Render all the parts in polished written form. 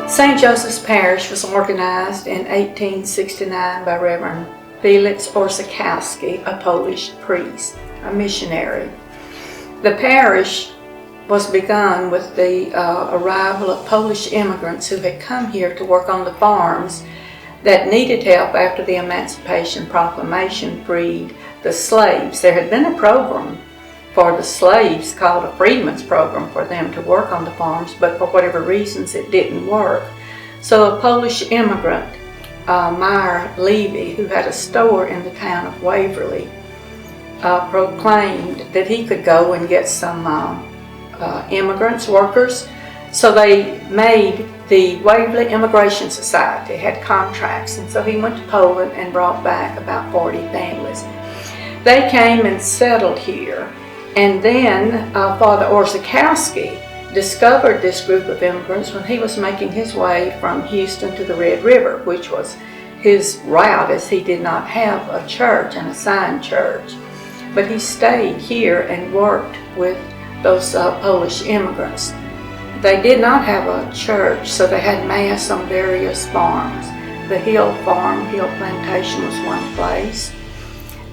St. Joseph's Parish was organized in 1869 by Reverend Felix Orzechowski, a Polish priest, a missionary. The parish was begun with the arrival of Polish immigrants who had come here to work on the farms that needed help after the Emancipation Proclamation freed the slaves. There had been a program for the slaves called a Freedmen's Program for them to work on the farms, but for whatever reasons it didn't work. So a Polish immigrant, Meyer Levy, who had a store in the town of Waverly, proclaimed that he could go and get some immigrants, workers. So they made the Waverly Immigration Society, had contracts, and so he went to Poland and brought back about 40 families. They came and settled here, and then Father Orzechowski discovered this group of immigrants when he was making his way from Houston to the Red River, which was his route, as he did not have a church, an assigned church. But he stayed here and worked with those Polish immigrants. They did not have a church, so they had mass on various farms. The Hill Farm, Hill Plantation was one place.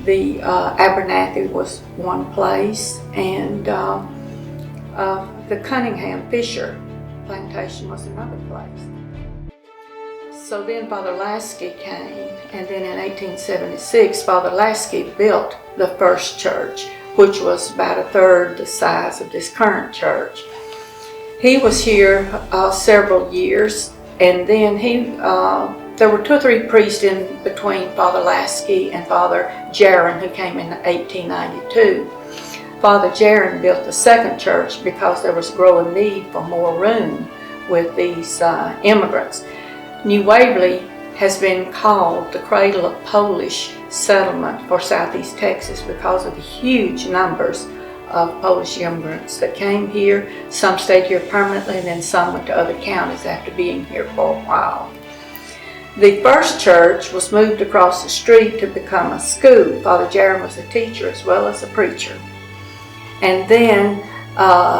The Abernathy was one place, and the Cunningham Fisher Plantation was another place. So then Father Lasky came, and then in 1876, Father Lasky built the first church, which was about a third the size of this current church. He was here several years, and then there were 2 or 3 priests in between Father Lasky and Father Jaron, who came in 1892. Father Jaron built the second church because there was growing need for more room with these immigrants. New Waverly has been called the cradle of Polish settlement for Southeast Texas because of the huge numbers of Polish immigrants that came here. Some stayed here permanently, and then some went to other counties after being here for a while. The first church was moved across the street to become a school. Father Jaron was a teacher as well as a preacher. And then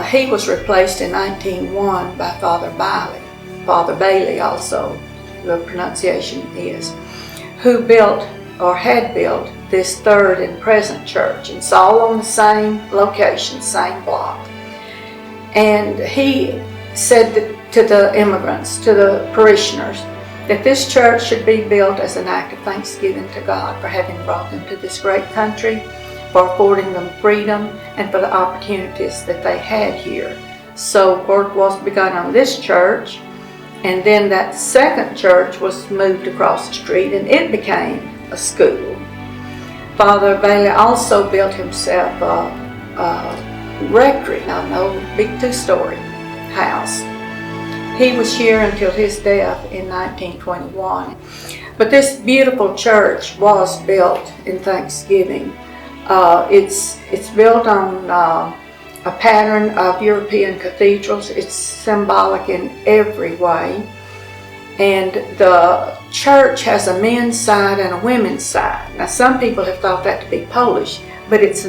he was replaced in 1901 by Father Bailey. Father Bailey also, the pronunciation is, who built or had built this third and present church. It's all on the same location, same block. And he said to the immigrants, to the parishioners, that this church should be built as an act of thanksgiving to God for having brought them to this great country, for affording them freedom, and for the opportunities that they had here. So work was begun on this church, and then that second church was moved across the street, and it became a school. Father Bailey also built himself a rectory, no big 2-story house. He was here until his death in 1921. But this beautiful church was built in Thanksgiving. It's built on a pattern of European cathedrals. It's symbolic in every way. And the church has a men's side and a women's side. Now, some people have thought that to be Polish, but it's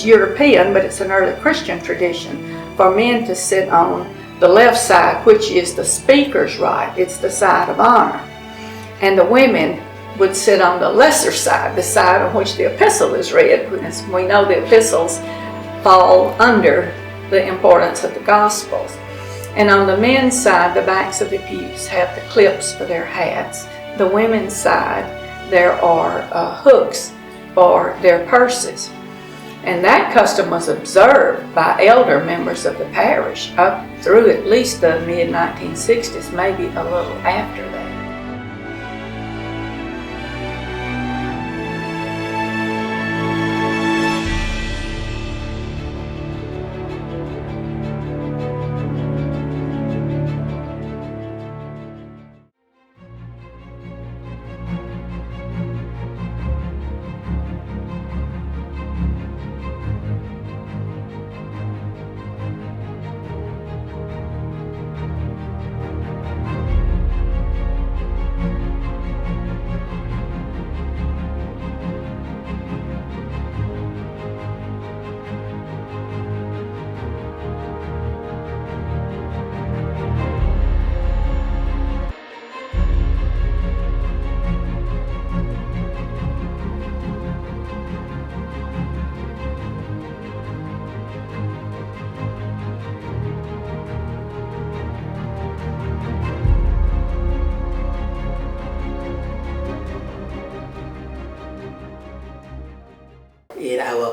European, but it's an early Christian tradition for men to sit on the left side, which is the speaker's right. It's the side of honor. And the women would sit on the lesser side, the side on which the epistle is read. As we know, the epistles fall under the importance of the Gospels. And on the men's side, the backs of the pews have the clips for their hats. The women's side, there are hooks for their purses. And that custom was observed by elder members of the parish up through at least the mid-1960s, maybe a little after that.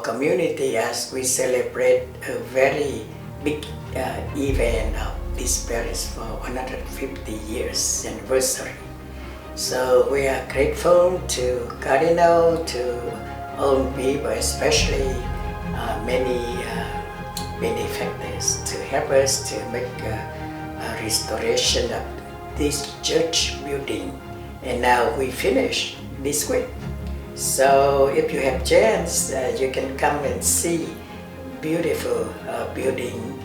community as we celebrate a very big event of this parish for 150 years anniversary. So we are grateful to Cardinal, to all people, especially many benefactors to help us to make a restoration of this church building. And now we finish this week. So if you have chance, you can come and see beautiful building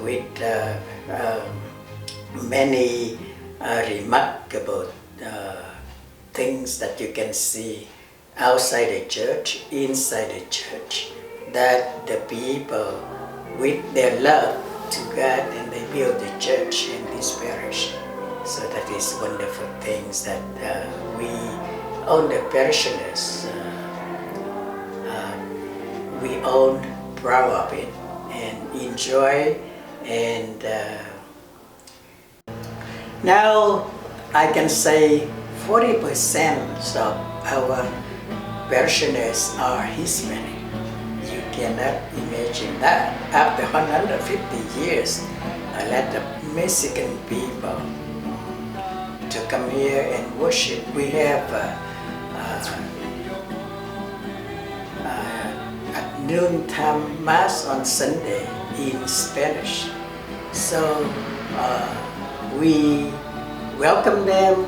with many remarkable things that you can see outside the church, inside the church, that the people with their love to God and they build the church in this parish. So that is wonderful things that we, all the parishioners, we all proud of it and enjoy. And now I can say 40% of our parishioners are Hispanic. You cannot imagine that. After 150 years, a lot of Mexican people to come here and worship. We have at noontime Mass on Sunday in Spanish. So we welcome them,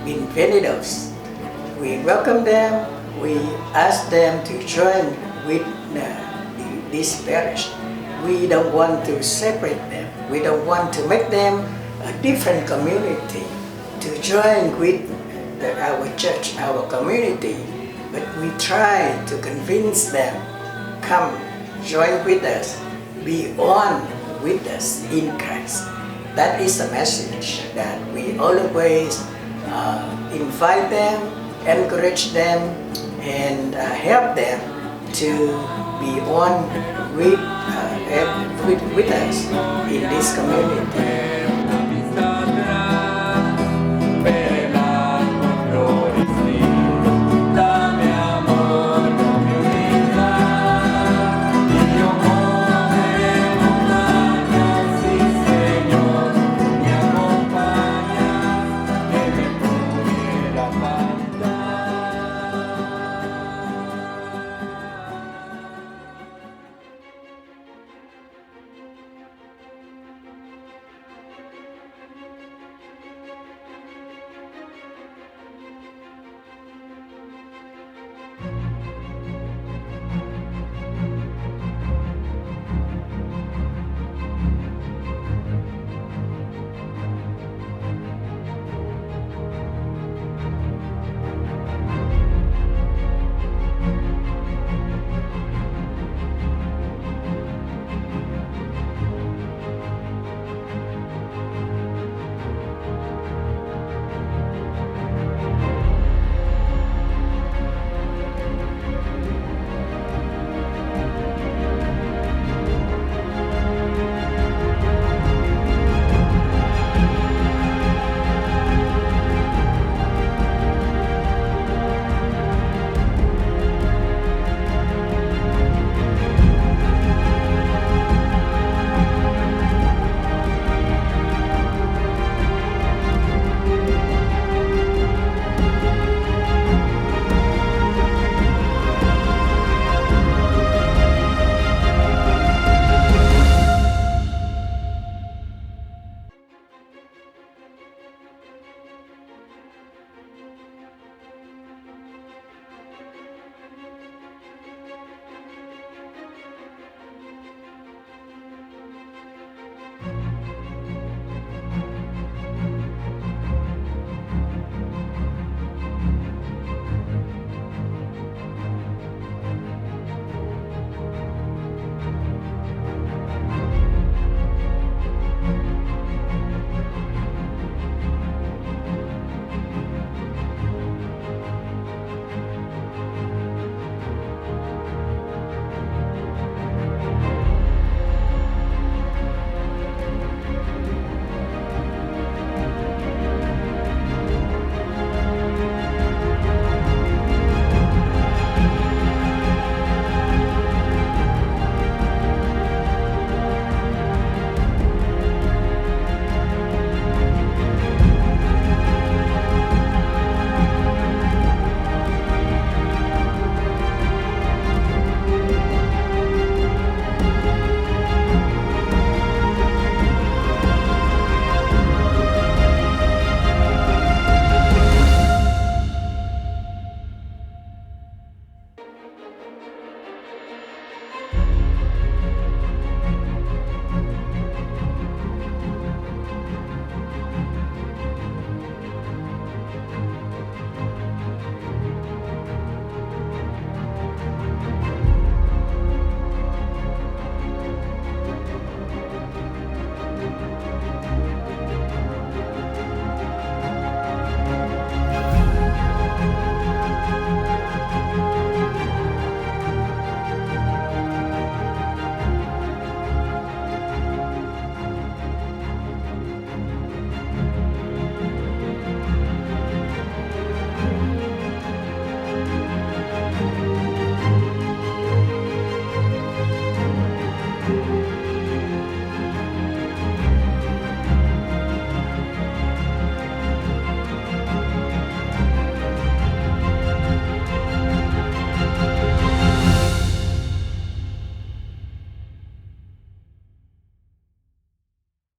bienvenidos. We welcome them, we ask them to join with this parish. We don't want to separate them. We don't want to make them a different community to join with our church, our community. But we try to convince them, come, join with us, be one with us in Christ. That is a message that we always invite them, encourage them, and help them to be one with us in this community.